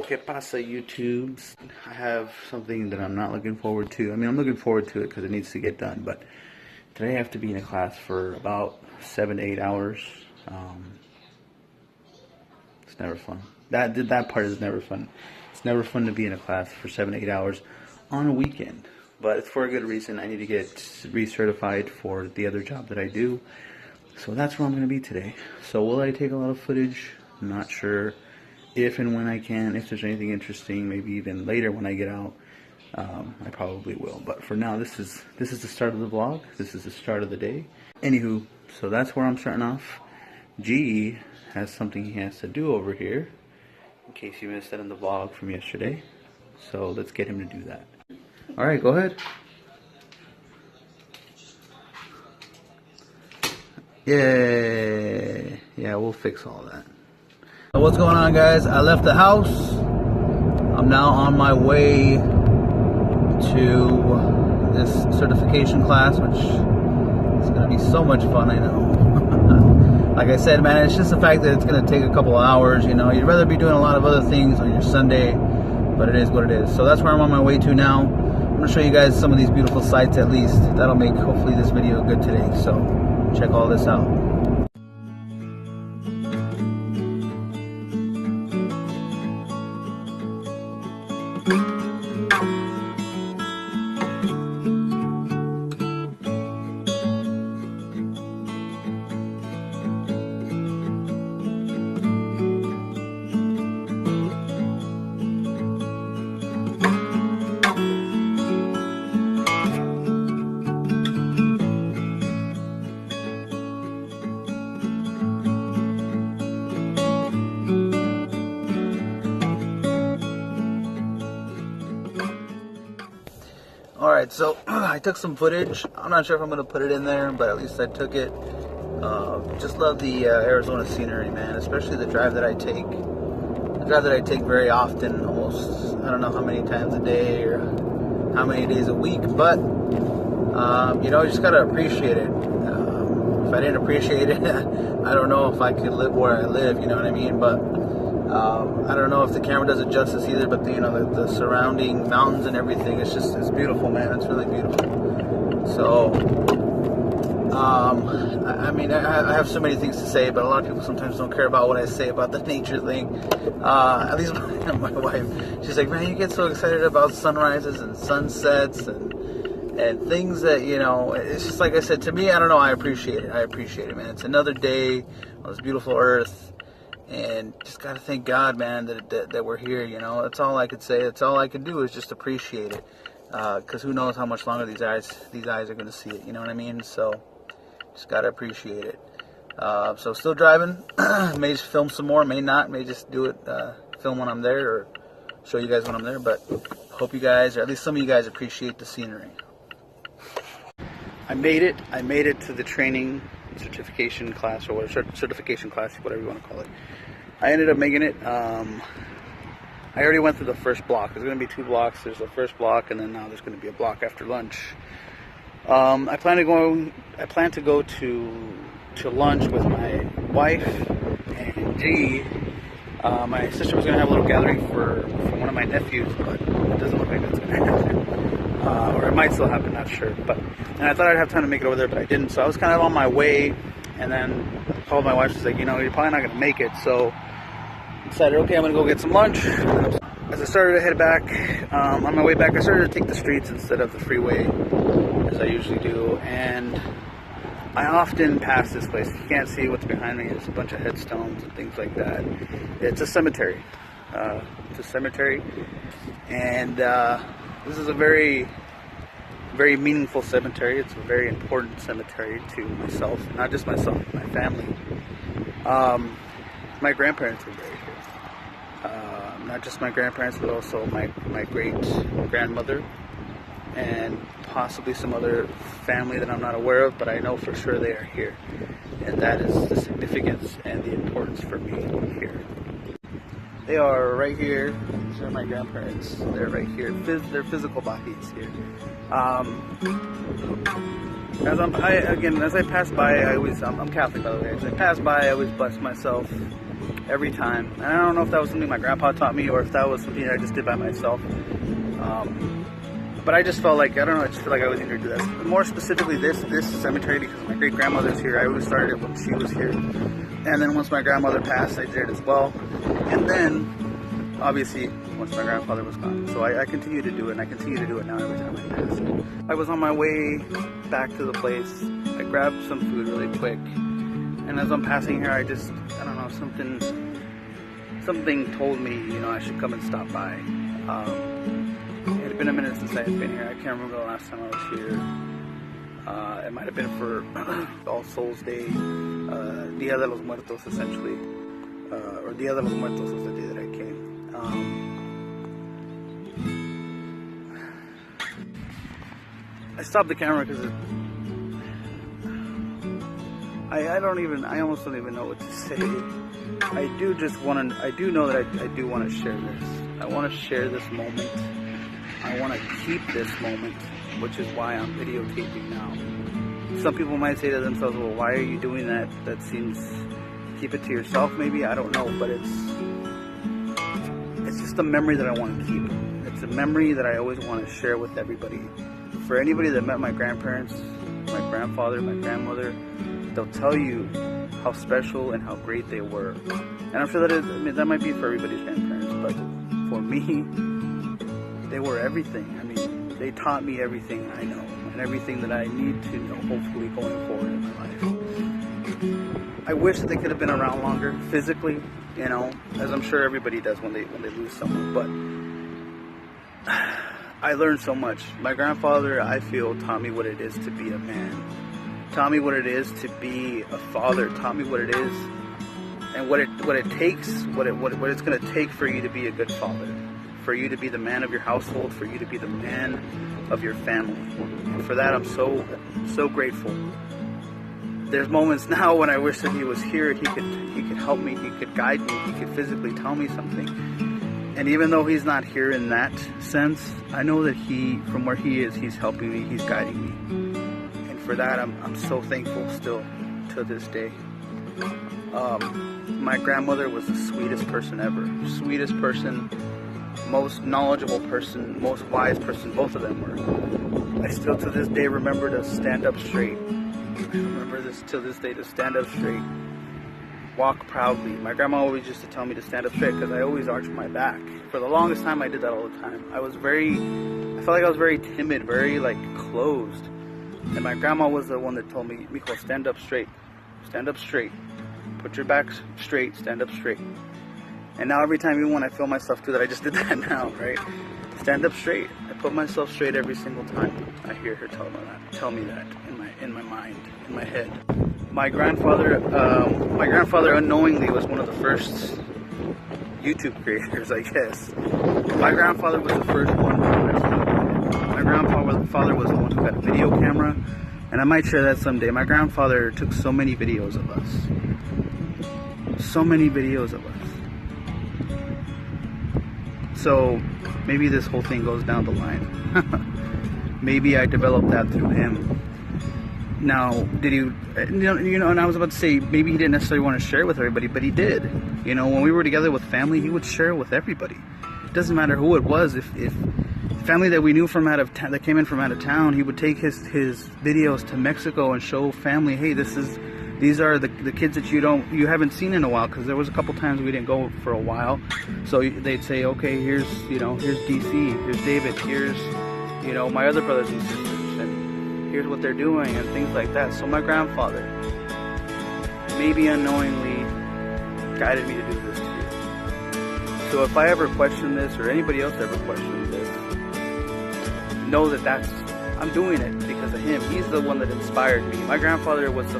¿Qué pasa, YouTubes? I have something that I'm not looking forward to. I mean, I'm looking forward to it because it needs to get done, but today I have to be in a class for about 7 to 8 hours. It's never fun. That part is never fun. It's never fun to be in a class for 7 to 8 hours on a weekend, but it's for a good reason. I need to get recertified for the other job that I do, so that's where I'm going to be today. So will I take a lot of footage? I'm not sure. If and when I can, if there's anything interesting, maybe even later when I get out, I probably will. But for now, this is the start of the vlog. This is the start of the day. Anywho, so that's where I'm starting off. GE has something he has to do over here, in case you missed that in the vlog from yesterday. So let's get him to do that. All right, go ahead. Yay! Yeah, we'll fix all that. What's going on, guys? I left the house. I'm now on my way to this certification class, which is going to be so much fun, I know. Like I said, man, it's just the fact that it's going to take a couple of hours, you know. You'd rather be doing a lot of other things on your Sunday, but it is what it is. So that's where I'm on my way to now. I'm going to show you guys some of these beautiful sights at least. That'll make, hopefully, this video good today. So check all this out. Alright, so I took some footage. I'm not sure if I'm going to put it in there, but at least I took it. Just love the Arizona scenery, man, especially the drive that I take. The drive that I take very often, almost, I don't know how many times a day or how many days a week, but, you know, you just got to appreciate it. If I didn't appreciate it, I don't know if I could live where I live, you know what I mean, but I don't know if the camera does it justice either, but the surrounding mountains and everything, it's beautiful, man. It's really beautiful. So, I mean, I have so many things to say, but a lot of people sometimes don't care about what I say about the nature thing. At least my wife, she's like, man, you get so excited about sunrises and sunsets and things that, you know, it's just like I said, to me, I don't know, I appreciate it, man. It's another day on this beautiful earth. And just gotta thank God, man, that we're here. You know, that's all I could say. That's all I could do is just appreciate it, because who knows how much longer these eyes are gonna see it. You know what I mean? So just gotta appreciate it. So still driving. May just film some more. May not. May just do it. Film when I'm there, or show you guys when I'm there. But hope you guys, or at least some of you guys, appreciate the scenery. I made it. I made it to the training certification class, or whatever, certification class, whatever you want to call it. I ended up making it. I already went through the first block. There's going to be 2 blocks. There's the first block, and then now there's going to be a block after lunch. I plan to go to lunch with my wife and G. My sister was going to have a little gathering for one of my nephews, but it doesn't look like that's going to happen. Or it might still happen, not sure. And I thought I'd have time to make it over there, but I didn't. So I was kind of on my way, and then I called my wife. She's like, you know, you're probably not going to make it. So I decided, okay, I'm going to go get some lunch. As I started to head back, on my way back, I started to take the streets instead of the freeway, as I usually do. And I often pass this place. You can't see what's behind me. There's a bunch of headstones and things like that. It's a cemetery. And this is a very, very meaningful cemetery. It's a very important cemetery to myself, not just myself, my family. My grandparents were buried here. Not just my grandparents, but also my great grandmother, and possibly some other family that I'm not aware of, but I know for sure they are here. And that is the significance and the importance for me here. They are right here. These are my grandparents. They're right here. Their physical bodies here. As I pass by, I'm Catholic, by the way. As I pass by, I always bless myself every time. And I don't know if that was something my grandpa taught me or if that was something I just did by myself. But I just felt like, I don't know, I just feel like I always needed to do that. More specifically this cemetery, because my great grandmother's here. I always started it when she was here. And then once my grandmother passed, I did it as well. And then, obviously, once my grandfather was gone. So I continue to do it, and I continue to do it now every time I pass. I was on my way back to the place. I grabbed some food really quick. And as I'm passing here, I don't know, something told me, you know, I should come and stop by. It had been a minute since I had been here. I can't remember the last time I was here. It might have been for All Souls Day, Dia de los Muertos, essentially. Or Dia de los Muertos was the day that I came. I stopped the camera because I almost don't even know what to say. I do know that I do want to share this. I want to share this moment. I want to keep this moment, which is why I'm videotaping now. Some people might say to themselves, well, why are you doing that? That seems, keep it to yourself maybe, I don't know, but it's just a memory that I want to keep. It's a memory that I always want to share with everybody. For anybody that met my grandparents, my grandfather, my grandmother, they'll tell you how special and how great they were. And I'm sure that might be for everybody's grandparents, but for me, they were everything. I mean, they taught me everything I know and everything that I need to know, hopefully going forward in my life. I wish that they could have been around longer physically, you know, as I'm sure everybody does when they lose someone, but I learned so much. My grandfather, I feel, taught me what it is to be a man. Taught me what it is to be a father. Taught me what it is and what it takes, what it's going to take for you to be a good father, for you to be the man of your household, for you to be the man of your family. And for that, I'm so grateful. There's moments now when I wish that he was here. He could help me. He could guide me. He could physically tell me something. And even though he's not here in that sense, I know that from where he is, he's helping me. He's guiding me. For that, I'm so thankful still to this day. My grandmother was the sweetest person ever. Sweetest person, most knowledgeable person, most wise person, both of them were. I still to this day remember to stand up straight. I remember this to this day, to stand up straight. Walk proudly. My grandma always used to tell me to stand up straight because I always arched my back. For the longest time I did that all the time. I felt like I was very timid, very like closed. And my grandma was the one that told me, Mijo, stand up straight. Stand up straight. Put your back straight. Stand up straight. And now every time, even when I feel myself do that, I just did that now, right? Stand up straight. I put myself straight every single time I hear her tell me that in my mind, in my head. My grandfather unknowingly was one of the first YouTube creators, I guess. My grandfather was the first one. My grandfather was the one who got a video camera, and I might share that someday. My grandfather took so many videos of us. So many videos of us. So maybe this whole thing goes down the line. Maybe I developed that through him. Now, did you know, and I was about to say, maybe he didn't necessarily want to share it with everybody, but he did. You know, when we were together with family, he would share it with everybody. It doesn't matter who it was. If family that we knew from out of town, that came in from out of town, he would take his videos to Mexico and show family, hey, these are the kids that you haven't seen in a while, because there was a couple times we didn't go for a while. So they'd say, okay, here's DC, here's David, here's my other brothers and sisters, and here's what they're doing and things like that. So my grandfather maybe unknowingly guided me to do this too. So if I ever question this, or anybody else ever questions this, know that I'm doing it because of him. He's the one that inspired me. My grandfather was the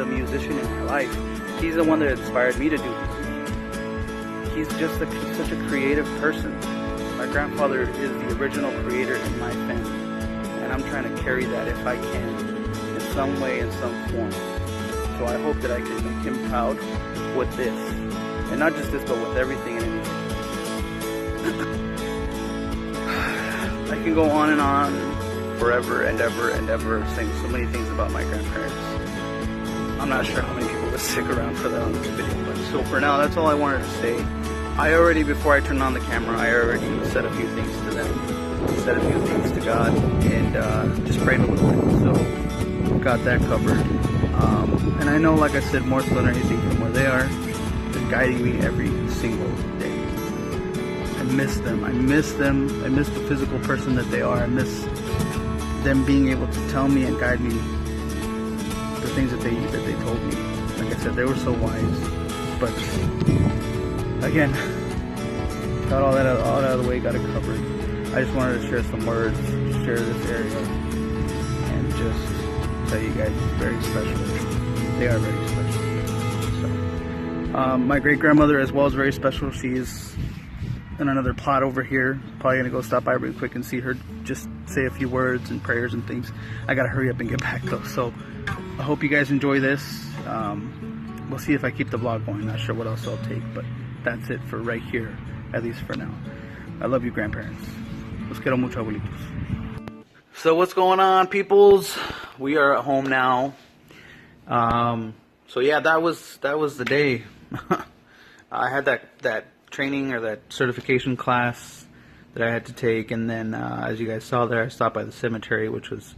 musician in my life. He's the one that inspired me to do this. He's just such a creative person. My grandfather is the original creator in my family, and I'm trying to carry that if I can, in some way, in some form. So I hope that I can make him proud with this, and not just this, but with everything and anything. I can go on and on forever and ever and ever saying so many things about my grandparents. I'm not sure how many people would stick around for that on this video, but so for now, that's all I wanted to say. I already, before I turned on the camera, I already said a few things to them, said a few things to God, and just prayed a little bit, so got that covered. And I know, like I said, more so than anything from where they are, they're guiding me every single day. I miss them. I miss them. I miss the physical person that they are. I miss them being able to tell me and guide me the things that they told me. Like I said, they were so wise. But again, got all that out of the way, got it covered. I just wanted to share some words, share this area, and just tell you guys it's very special. They are very special. So, my great grandmother as well is very special. She's in another plot over here. Probably gonna go stop by real quick and see her, just say a few words and prayers and things. I gotta hurry up and get back though. So I hope you guys enjoy this. We'll see if I keep the vlog going. Not sure what else I'll take, but that's it for right here, at least for now. I love you, grandparents. Los quiero mucho, abuelitos. So what's going on, peoples? We are at home now. So yeah, that was the day. I had that training or that certification class that I had to take, and then as you guys saw there, I stopped by the cemetery, which was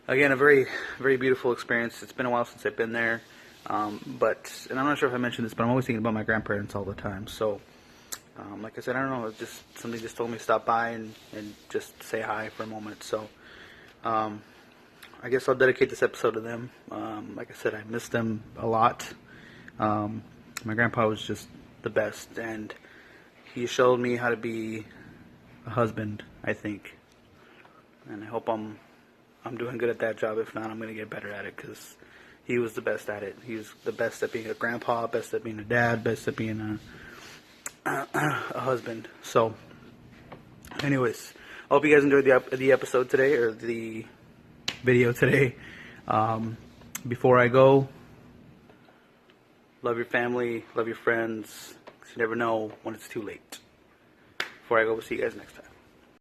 again a very, very beautiful experience. It's been a while since I've been there, but I'm not sure if I mentioned this, but I'm always thinking about my grandparents all the time. So like I said, I don't know, just somebody just told me to stop by and just say hi for a moment. So I guess I'll dedicate this episode to them. Like I said, I miss them a lot. My grandpa was just the best, and he showed me how to be a husband, I think. And I hope I'm doing good at that job. If not, I'm going to get better at it, because he was the best at it. He was the best at being a grandpa, best at being a dad, best at being a husband. So, anyways, I hope you guys enjoyed the episode today, or the video today. Before I go, love your family, love your friends, because you never know when it's too late. Before I go, we'll see you guys next time.